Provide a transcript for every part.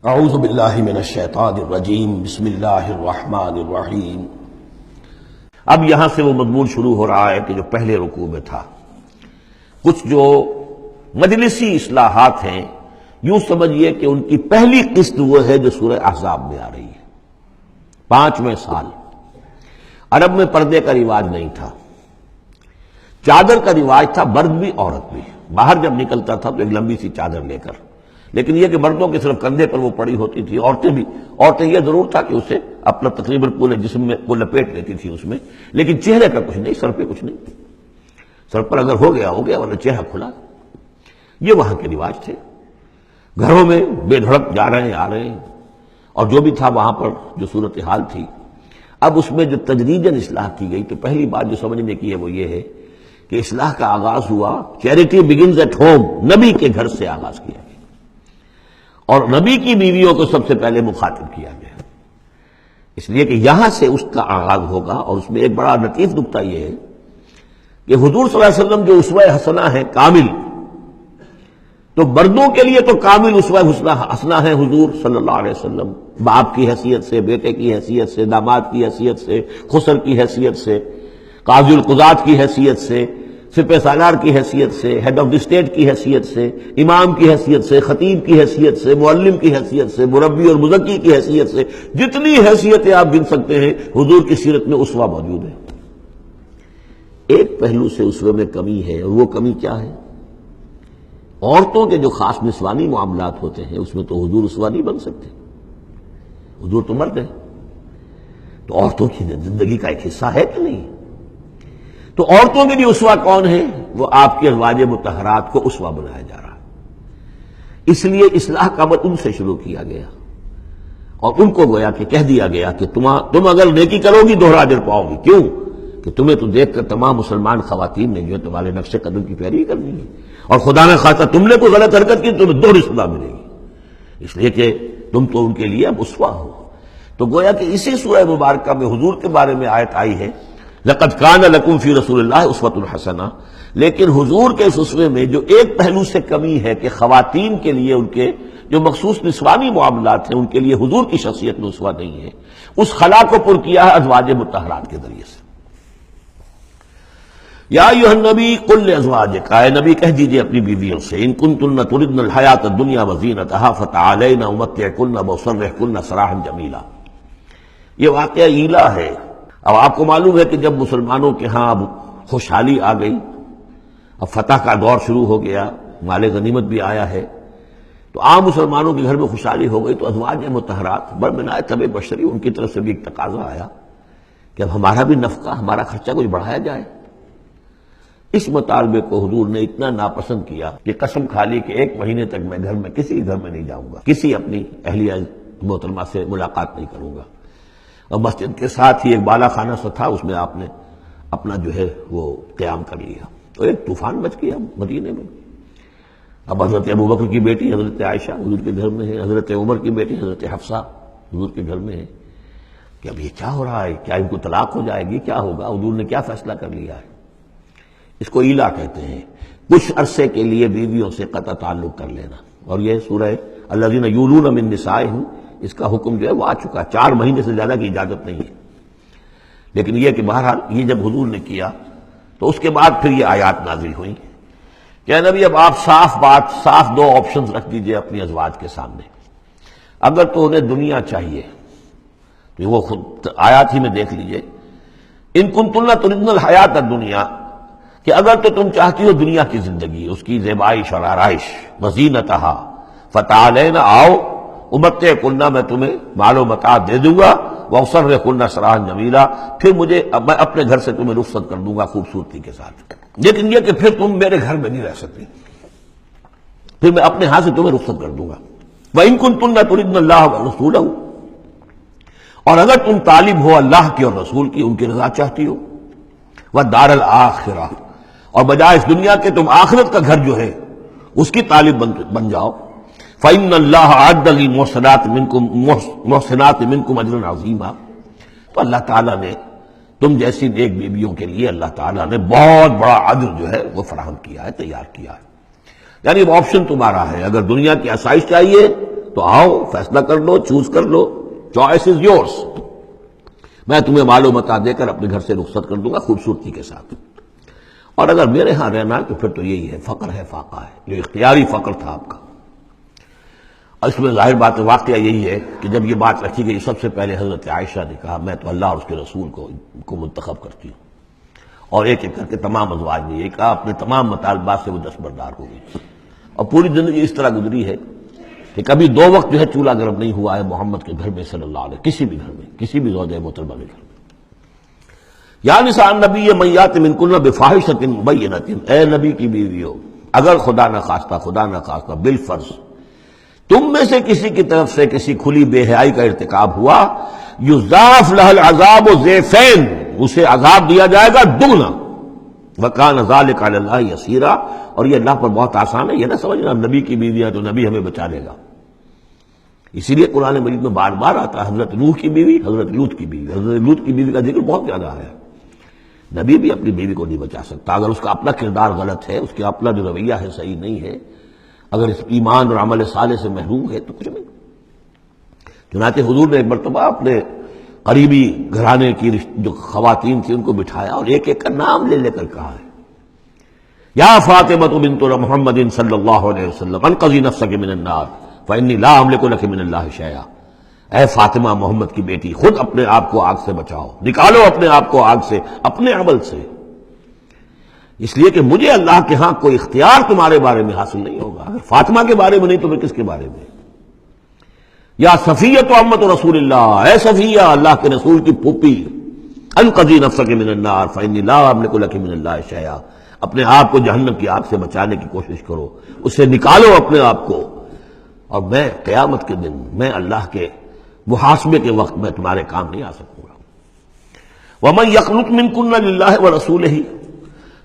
اعوذ باللہ من الشیطان الرجیم بسم اللہ الرحمن الرحیم۔ اب یہاں سے وہ مضمون شروع ہو رہا ہے کہ جو پہلے رکوع میں تھا، کچھ جو مجلسی اصلاحات ہیں، یوں سمجھیے کہ ان کی پہلی قسط وہ ہے جو سورہ احزاب میں آ رہی ہے۔ 5ویں سال عرب میں پردے کا رواج نہیں تھا، چادر کا رواج تھا، مرد بھی عورت بھی باہر جب نکلتا تھا تو ایک لمبی سی چادر لے کر، لیکن یہ کہ مردوں کے صرف کندھے پر وہ پڑی ہوتی تھی، عورتیں یہ ضرور تھا کہ اسے اپنا تقریباً پورے جسم میں وہ لپیٹ لیتی تھی اس میں، لیکن چہرے کا کچھ نہیں، سر پہ کچھ نہیں، سر پر اگر ہو گیا ورنہ چہرہ کھلا۔ یہ وہاں کے رواج تھے، گھروں میں بے دھڑک جا رہے ہیں آ رہے ہیں، اور جو بھی تھا وہاں پر جو صورتحال تھی۔ اب اس میں جو تدریجاً اصلاح کی گئی تو پہلی بات جو سمجھنے کی ہے وہ یہ ہے کہ اصلاح کا آغاز ہوا، چیریٹی بگنز ایٹ ہوم، نبی کے گھر سے آغاز کیا گیا، اور نبی کی بیویوں کو سب سے پہلے مخاطب کیا گیا، اس لیے کہ یہاں سے اس کا آغاز ہوگا۔ اور اس میں ایک بڑا لطیف نکتہ یہ ہے کہ حضور صلی اللہ علیہ وسلم جو اسوہ حسنہ ہے کامل، تو مردوں کے لیے تو کامل اسوہ حسنہ ہے حضور صلی اللہ علیہ وسلم، باپ کی حیثیت سے، بیٹے کی حیثیت سے، داماد کی حیثیت سے، خسر کی حیثیت سے، قاضی القضات کی حیثیت سے، سپہ سالار کی حیثیت سے، ہیڈ آف دی اسٹیٹ کی حیثیت سے، امام کی حیثیت سے، خطیب کی حیثیت سے، معلم کی حیثیت سے، مربی اور مزکی کی حیثیت سے، جتنی حیثیتیں آپ گن سکتے ہیں حضور کی سیرت میں اسوہ موجود ہے۔ ایک پہلو سے اسوے میں کمی ہے، اور وہ کمی کیا ہے؟ عورتوں کے جو خاص نسوانی معاملات ہوتے ہیں اس میں تو حضور اسوہ نہیں بن سکتے، حضور تو مرد ہے، تو عورتوں کی زندگی کا ایک حصہ ہے کہ نہیں؟ تو عورتوں کے لیے اسوہ کون ہے؟ وہ آپ کے ازواج مطہرات کو اسوہ بنایا جا رہا ہے، اس لیے اصلاح کا عمل ان سے شروع کیا گیا، اور ان کو گویا کہ کہہ دیا گیا کہ تم اگر نیکی کرو گی دوہرا اجر پاؤ گی، کیوں کہ تمہیں تو دیکھ کر تمام مسلمان خواتین نے جو ہے تمہارے نقش قدم کی پیروی کرنی ہے، اور خدا نہ خواستہ تم نے کوئی غلط حرکت کی تمہیں دوہری سزا ملے گی، اس لیے کہ تم تو ان کے لیے اب اسوہ ہو۔ تو گویا کہ اسی سورہ مبارکہ میں حضور کے بارے میں آیت آئی ہے، لقد کان لکم فی رسول اللہ اسوۃ حسنہ، لیکن حضور کے اس اسوے میں جو ایک پہلو سے کمی ہے کہ خواتین کے لیے ان کے جو مخصوص نسوانی معاملات ہیں ان کے لیے حضور کی شخصیت میں اسوہ نہیں ہے، اس خلا کو پر کیا ہے ازواج مطہرات کے ذریعے سے۔ یا ایھا النبی قل لازواجک، اے نبی کہہ دیجئے اپنی بیویوں سے، ان کنتن تردن الحیاۃ الدنیا وزینتہا فتعالین امتعکن واسرحکن سراحا جمیلا۔ یہ واقعہ ایلا ہے۔ اب آپ کو معلوم ہے کہ جب مسلمانوں کے ہاں اب خوشحالی آ گئی، اب فتح کا دور شروع ہو گیا، مال غنیمت بھی آیا ہے، تو عام مسلمانوں کے گھر میں خوشحالی ہو گئی، تو ازواج مطہرات برمنائے طبع بشری ان کی طرف سے بھی ایک تقاضا آیا کہ اب ہمارا بھی نفقہ، ہمارا خرچہ کچھ بڑھایا جائے۔ اس مطالبے کو حضور نے اتنا ناپسند کیا کہ قسم کھا لی کہ 1 مہینے تک میں کسی گھر میں نہیں جاؤں گا، کسی اپنی اہلیہ محترمہ سے ملاقات نہیں کروں گا، اور مسجد کے ساتھ ہی ایک بالا خانہ سا تھا، اس میں آپ نے اپنا جو ہے وہ قیام کر لیا، تو ایک طوفان مچ گیا مدینے میں۔ اب حضرت ابوبکر کی بیٹی حضرت عائشہ حضور کے گھر میں ہے، حضرت عمر کی بیٹی حضرت حفصہ حضور کے گھر میں ہے، کہ اب یہ کیا ہو رہا ہے، کیا ان کو طلاق ہو جائے گی، کیا ہوگا، حضور نے کیا فیصلہ کر لیا ہے؟ اس کو ایلا کہتے ہیں، کچھ عرصے کے لیے بیویوں سے قطع تعلق کر لینا، اور یہ سورہ الذین یولون من نسائہم، اس کا حکم جو ہے وہ آ چکا، 4 مہینے سے زیادہ کی اجازت نہیں ہے، لیکن یہ کہ بہرحال یہ جب حضور نے کیا تو اس کے بعد پھر یہ آیات نازل ہوئیں کہ اے نبی اب آپ صاف 2 آپشنز رکھ دیجئے اپنی ازواج کے سامنے، اگر تو انہیں دنیا چاہیے تو وہ خود آیات ہی میں دیکھ لیجئے، ان کنتن تردن الحیات الدنیا، کہ اگر تو تم چاہتی ہو دنیا کی زندگی، اس کی زیبائش اور آرائش، وزینتہا فتعالین، آؤ امتعکن، میں تمہیں مال و متاع دے دوں گا، واسرحکن سراحا جمیلا، پھر میں اپنے گھر سے تمہیں رخصت کر دوں گا خوبصورتی کے ساتھ، لیکن یہ کہ پھر تم میرے گھر میں نہیں رہ سکتی، پھر میں اپنے ہاتھ سے تمہیں رخصت کر دوں گا۔ وَإِن كُنتُنَّ تُرِدْنَ اللَّهَ وَرَسُولَهُ، اور اگر تم طالب ہو اللہ کی اور رسول کی، ان کی رضا چاہتی ہو، وَالدَّارَ الْآخِرَةَ، اور بجائے اس دنیا کے تم آخرت کا گھر جو ہے اس کی طالب بن جاؤ، فَإِنَّ اللَّهَ أَعَدَّ لِلْمُحْسِنَاتِ مِنْكُمْ أَجْرًا عَظِيمًا، تو اللہ تعالیٰ نے تم جیسی نیک بیویوں کے لیے اللہ تعالیٰ نے بہت بڑا اجر جو ہے وہ فراہم کیا ہے، تیار کیا ہے۔ یعنی وہ آپشن تمہارا ہے، اگر دنیا کی آسائش چاہیے تو آؤ فیصلہ کر لو، چوز کر لو، چوائس از یورس، میں تمہیں مال و متاع دے کر اپنے گھر سے رخصت کر دوں گا خوبصورتی کے ساتھ، اور اگر میرے ہاں رہنا تو پھر تو یہی ہے، فقر ہے، فاقہ ہے، جو اختیاری فقر تھا آپ کا۔ اور اس میں ظاہر بات واقعہ یہی ہے کہ جب یہ بات رکھی گئی سب سے پہلے حضرت عائشہ نے کہا میں تو اللہ اور اس کے رسول کو منتخب کرتی ہوں، اور ایک ایک کر کے تمام ازواج نے یہ کہا، اپنے تمام مطالبات سے وہ دستبردار ہو گئی، اور پوری زندگی اس طرح گزری ہے کہ کبھی 2 وقت جو ہے چولہا گرم نہیں ہوا ہے محمد کے گھر میں صلی اللہ علیہ، کسی بھی گھر میں، کسی بھی زوجہ محترمہ کے گھر میں۔ یا نساء النبی من یات منکن بفاحشۃ مبینۃ، اے نبی کی بیویوں، اگر خدا نخواستہ بالفرض تم میں سے کسی کی طرف سے کسی کھلی بے حیائی کا ارتکاب ہوا، یضاعف لها العذاب ضعفین، اسے عذاب دیا جائے گا دگنا، وکان ذلک علی اللہ یسیرا، اور یہ اللہ پر بہت آسان ہے، یہ نہ سمجھنا نبی کی بیویاں تو نبی ہمیں بچا لے گا، اسی لیے قرآن مجید میں بار بار آتا ہے حضرت نوح کی بیوی، حضرت لوط کی بیوی، حضرت لوط کی بیوی کا ذکر بہت زیادہ آیا ہے۔ نبی بھی اپنی بیوی کو نہیں بچا سکتا، اگر اس کا اپنا کردار غلط ہے، اس کا اپنا جو رویہ ہے صحیح نہیں ہے، اگر اس ایمان اور عمل صالح سے محروم ہے تو کچھ نہیں۔ چنانچہ حضور نے ایک مرتبہ اپنے قریبی گھرانے کی جو خواتین تھیں ان کو بٹھایا اور ایک ایک کا نام لے لے کر کہا ہے، یا فاطمہ بنت محمد صلی اللہ علیہ وسلم انقذی نفسک من النار فانی لا املک لک من اللہ شیئا، اے فاطمہ محمد کی بیٹی خود اپنے آپ کو آگ سے بچاؤ، نکالو اپنے آپ کو آگ سے اپنے عمل سے، اس لیے کہ مجھے اللہ کے ہاں کوئی اختیار تمہارے بارے میں حاصل نہیں ہوگا، اگر فاطمہ کے بارے میں نہیں تو پھر کس کے بارے میں؟ یا صفیہ عمت رسول اللہ، اے صفیہ اللہ کے رسول کی پھوپھی، انقذی نفسک من النار فانی لا املک لک من اللہ شیئا، اپنے آپ کو جہنم کی آگ سے بچانے کی کوشش کرو، اس سے نکالو اپنے آپ کو، اور میں قیامت کے دن میں اللہ کے محاسبے کے وقت میں تمہارے کام نہیں آ سکوں گا۔ وَمَن يَقْنُتْ مِنكُنَّ لِلَّهِ وَرَسُولِهِ،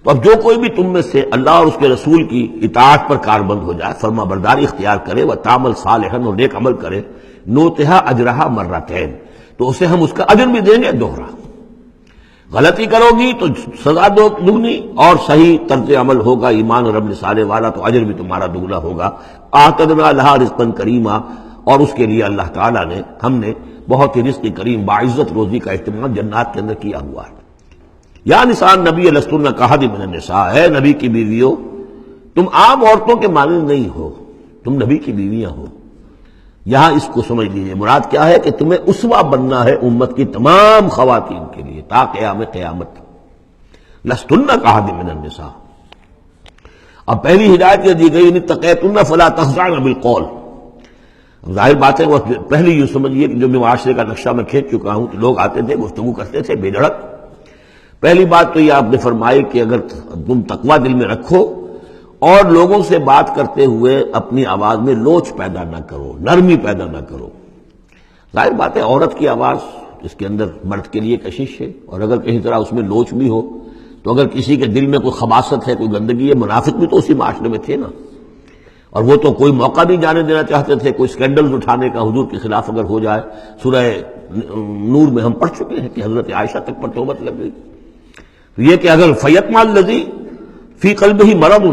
تو اب جو کوئی بھی تم میں سے اللہ اور اس کے رسول کی اطاعت پر کاربند ہو جائے، فرما برداری اختیار کرے، وَتَعْمَلْ صَالِحًا، اور نیک عمل کرے، نُؤْتِهَا أَجْرَهَا مَرَّتَيْنِ، تو اسے ہم اس کا اجر بھی دیں گے دوہرا، غلطی کرو گی تو سزا دگنی، اور صحیح طرز عمل ہوگا ایمان اور عمل صالح والا تو اجر بھی تمہارا دگنا ہوگا۔ اعتدنا لہا رزقا کریما، اور اس کے لیے اللہ تعالیٰ نے ہم نے بہت ہی رزق کریم باعزت روزی کا اہتمام جنات کے اندر کیا ہوا ہے۔ یا نساء النبی لستن کاحد من النساء، اے نبی کی بیویوں تم عام عورتوں کے مانند نہیں ہو، تم نبی کی بیویاں ہو۔ یہاں اس کو سمجھ لیجیے، مراد کیا ہے کہ تمہیں اسوہ بننا ہے امت کی تمام خواتین کے لیے تا قیام قیامت۔ لستن کاحد من النساء، اب پہلی ہدایت یہ دی گئی ان اتقیتن فلا تخضعن بالقول، ظاہر بات ہے وہ پہلی یوں سمجھیے کہ جو بھی معاشرے کا نقشہ میں کھینچ چکا ہوں کہ لوگ آتے تھے گفتگو کرتے تھے بے دھڑک، پہلی بات تو یہ آپ نے فرمائی کہ اگر تم تقویٰ دل میں رکھو اور لوگوں سے بات کرتے ہوئے اپنی آواز میں لوچ پیدا نہ کرو، نرمی پیدا نہ کرو۔ ظاہر بات ہے عورت کی آواز اس کے اندر مرد کے لیے کشش ہے، اور اگر کہیں طرح اس میں لوچ بھی ہو تو اگر کسی کے دل میں کوئی خباثت ہے، کوئی گندگی ہے، منافق بھی تو اسی معاشرے میں تھے نا، اور وہ تو کوئی موقع نہیں جانے دینا چاہتے تھے کوئی سکینڈل اٹھانے کا حضور کے خلاف اگر ہو جائے۔ سورہ نور میں ہم پڑھ چکے ہیں کہ حضرت عائشہ تک پر توبت لگ گئی۔ یہ کہ اگر فیطمع الذی فی قلبہ مرض،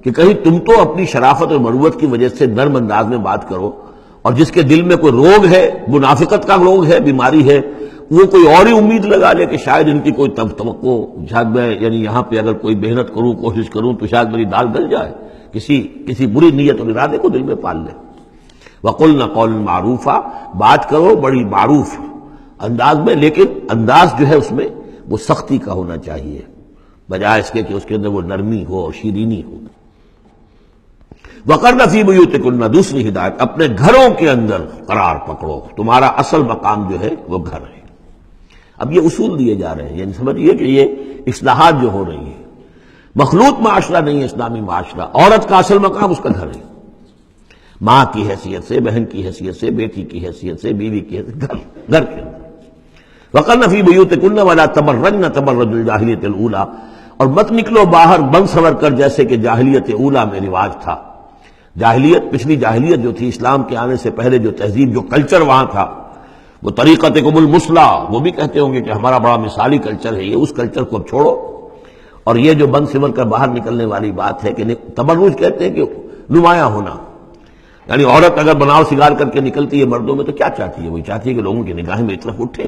کہ کہیں تم تو اپنی شرافت اور مروت کی وجہ سے نرم انداز میں بات کرو، اور جس کے دل میں کوئی روگ ہے، منافقت کا روگ ہے، بیماری ہے، وہ کوئی اور ہی امید لگا لے کہ شاید ان کی کوئی توقع، شاید میں یعنی یہاں پہ اگر کوئی محنت کروں کوشش کروں تو شاید میری دال گل جائے، کسی بری نیت اور ارادے کو دل میں پال لے۔ وَقُلْنَ قَوْلًا مَعْرُوفًا، بات کرو بڑی معروف انداز میں، لیکن انداز جو ہے اس میں وہ سختی کا ہونا چاہیے بجائے اس کے کہ اس کے اندر وہ نرمی ہو اور شیرینی ہو۔ وَقَرْنَ فِي بُيُوتِكُنَّ، دوسری ہدایت اپنے گھروں کے اندر قرار پکڑو، تمہارا اصل مقام جو ہے وہ گھر ہے۔ اب یہ اصول دیے جا رہے ہیں، یعنی سمجھیے کہ یہ اصلاحات جو ہو رہی ہیں، مخلوط معاشرہ نہیں ہے اسلامی معاشرہ، عورت کا اصل مقام اس کا گھر ہے، ماں کی حیثیت سے، بہن کی حیثیت سے، بیٹی کی حیثیت سے، بیوی کی حیثیت، گھر کے اندر۔ وَقَرْنَ فِي بُيُوتِكُنَّ وَلَا تَبَرَّجْنَ تَبَرُّجَ الْجَاهِلِيَّةِ الْأُولَىٰ، اور مت نکلو باہر بن سنور کر جیسے کہ جاہلیت اولیٰ میں رواج تھا۔ جاہلیت، پچھلی جاہلیت جو تھی اسلام کے آنے سے پہلے جو تہذیب، جو کلچر وہاں تھا، وہ طریقتکم المثلیٰ، وہ بھی کہتے ہوں گے کہ ہمارا بڑا مثالی کلچر ہے یہ، اس کلچر کو اب چھوڑو، اور یہ جو بن سمر کر باہر نکلنے والی بات ہے کہ تبرج کہتے ہیں کہ نمایاں ہونا، یعنی عورت اگر بناؤ سگار کر کے نکلتی ہے مردوں میں تو کیا چاہتی ہے؟ وہی چاہتی ہے کہ لوگوں کی نگاہیں میری طرف اٹھے،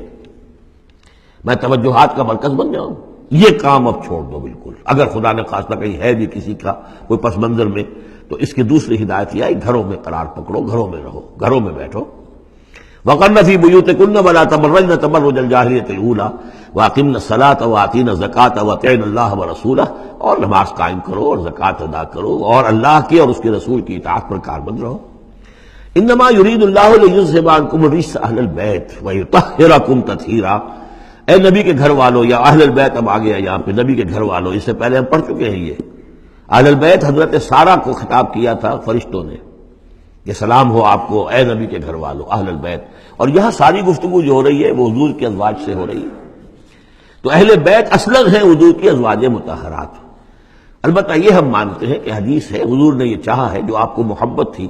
میں توجہات کا مرکز بن جاؤں۔ یہ کام اب چھوڑ دو بالکل۔ اگر خدا نے خواستہ کہیں ہے بھی کسی کا کوئی پس منظر میں، تو اس کی دوسری ہدایت یہ ہے گھروں میں قرار پکڑو، گھروں میں رہو، گھروں میں بیٹھو۔ وَقَرْنَ فِي بُيُوتِكُنَّ وَلَا تَبَرَّجْنَ تَبَرُّجَ الْجَاهِلِيَّةِ الْأُولَىٰ وَأَقِمْنَ الصَّلَاةَ وَآتِينَ الزَّكَاةَ وَأَطِعْنَ اللَّهَ وَرَسُولَهُ، اور نماز قائم کرو اور زکوٰۃ ادا کرو اور اللہ کی اور اس کے رسول کی اطاعت پر کاربند رہو۔ انما یرید اللہ لیذھب عنکم الرجس اہل البیت ویطہرکم تطہیرا۔ اے نبی کے گھر والوں، یا اہل البیت اب آ گیا یہاں پہ، نبی کے گھر والوں، اس سے پہلے ہم پڑھ چکے ہیں یہ اہل البیت حضرت سارہ کو خطاب کیا تھا فرشتوں نے کہ سلام ہو آپ کو اے نبی کے گھر والوں اہل البیت، اور یہاں ساری گفتگو جو ہو رہی ہے وہ حضور کے ازواج سے ہو رہی ہے۔ تو اہل بیت اصلاً ہیں حضور کی ازواج مطہرات۔ البتہ یہ ہم مانتے ہیں کہ حدیث ہے، حضور نے یہ چاہا ہے، جو آپ کو محبت تھی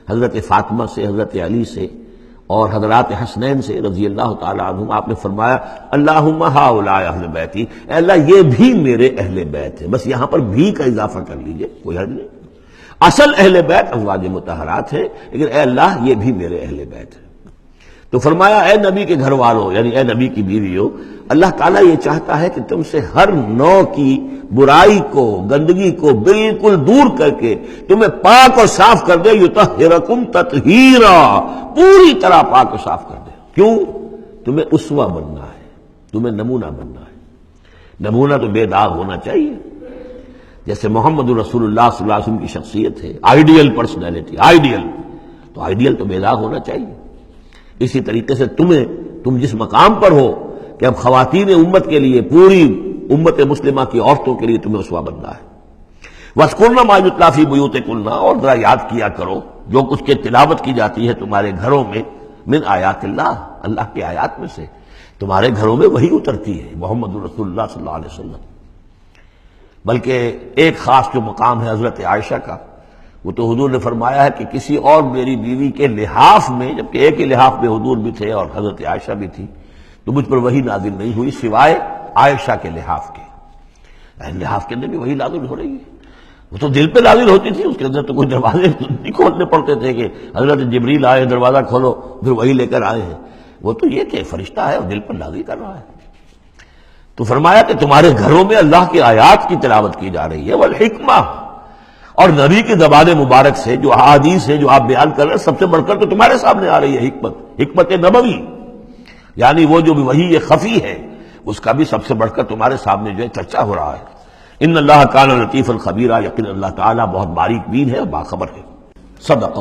حضرت فاطمہ سے، حضرت علی سے اور حضرات حسنین سے رضی اللہ تعالیٰ عنہم، آپ نے فرمایا اللہم ہؤلاء اہل بیتی، اے اللہ یہ بھی میرے اہل بیت ہے۔ بس یہاں پر بھی کا اضافہ کر لیجئے، کوئی حرج نہیں۔ اصل اہل بیت ازواج مطہرات ہیں، لیکن اے اللہ یہ بھی میرے اہل بیت ہے۔ تو فرمایا اے نبی کے گھر والوں، یعنی اے نبی کی بیویوں، اللہ تعالیٰ یہ چاہتا ہے کہ تم سے ہر نوع کی برائی کو، گندگی کو بالکل دور کر کے تمہیں پاک اور صاف کر دے، یطہرکم تطہیرا، پوری طرح پاک اور صاف کر دے۔ کیوں؟ تمہیں اسوہ بننا ہے، تمہیں نمونہ بننا ہے۔ نمونہ تو بے داغ ہونا چاہیے، جیسے محمد رسول اللہ صلی اللہ علیہ وسلم کی شخصیت ہے، آئیڈیل پرسنالٹی، آئیڈیل، تو آئیڈیل تو بے داغ ہونا چاہیے۔ اسی طریقے سے تم جس مقام پر ہو کہ اب خواتین امت کے لیے، پوری امت مسلمہ کی عورتوں کے لیے تمہیں اسوہ بننا ہے۔ وَاذْكُرْنَ مَا يُتْلَىٰ فِي بُيُوتِكُنَّ، اور ذرا یاد کیا کرو جو کچھ کے تلاوت کی جاتی ہے تمہارے گھروں میں، من آیات اللہ، اللہ کی آیات میں سے، تمہارے گھروں میں وہی اترتی ہے محمد رسول اللہ صلی اللہ علیہ وسلم۔ بلکہ ایک خاص جو مقام ہے حضرت عائشہ کا، وہ تو حضور نے فرمایا ہے کہ کسی اور میری بیوی کے لحاف میں، جبکہ ایک ہی لحاف میں حضور بھی تھے اور حضرت عائشہ بھی تھی، تو مجھ پر وہی نازل نہیں ہوئی سوائے عائشہ کے لحاف کے۔ لحاف کے اندر بھی وہی نازل ہو رہی ہے، وہ تو دل پہ نازل ہوتی تھی، اس کے اندر تو کوئی دروازے نہیں کھولنے پڑتے تھے کہ حضرت جبریل آئے دروازہ کھولو پھر وہی لے کر آئے ہیں۔ وہ تو یہ کہ فرشتہ ہے اور دل پر نازل کر رہا ہے۔ تو فرمایا کہ تمہارے گھروں میں اللہ کی آیات کی تلاوت کی جا رہی ہے، والحکمہ، اور نبی کی زبان مبارک سے جو احادیث ہے جو آپ بیان کر رہے ہیں، سب سے بڑھ کر تو تمہارے سامنے آ رہی ہے حکمت نبوی، یعنی وہ جو وحی خفی ہے اس کا بھی سب سے بڑھ کر تمہارے سامنے جو ہے چرچا ہو رہا ہے۔ ان اللہ کان لطیفا خبیرا، یقین اللہ تعالیٰ بہت باریک بین ہے اور باخبر ہے۔ صدق